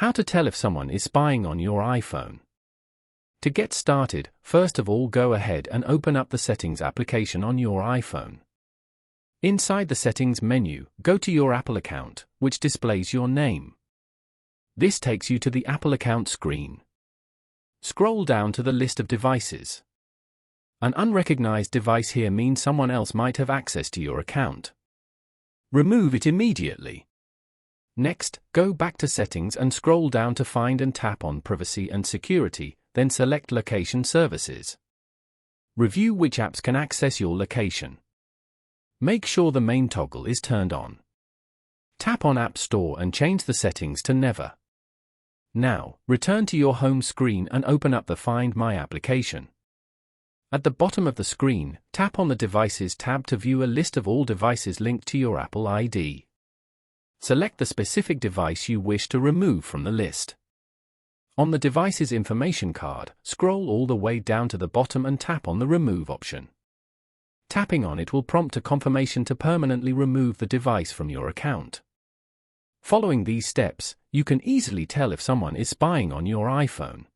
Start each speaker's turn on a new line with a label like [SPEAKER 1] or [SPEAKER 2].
[SPEAKER 1] How to tell if someone is spying on your iPhone. To get started, first of all go ahead and open up the Settings application on your iPhone. Inside the Settings menu, go to your Apple account, which displays your name. This takes you to the Apple account screen. Scroll down to the list of devices. An unrecognized device here means someone else might have access to your account. Remove it immediately. Next, go back to Settings and scroll down to find and tap on Privacy and Security, then select Location Services. Review which apps can access your location. Make sure the main toggle is turned on. Tap on App Store and change the settings to Never. Now, return to your home screen and open up the Find My application. At the bottom of the screen, tap on the Devices tab to view a list of all devices linked to your Apple ID. Select the specific device you wish to remove from the list. On the device's information card, scroll all the way down to the bottom and tap on the Remove option. Tapping on it will prompt a confirmation to permanently remove the device from your account. Following these steps, you can easily tell if someone is spying on your iPhone.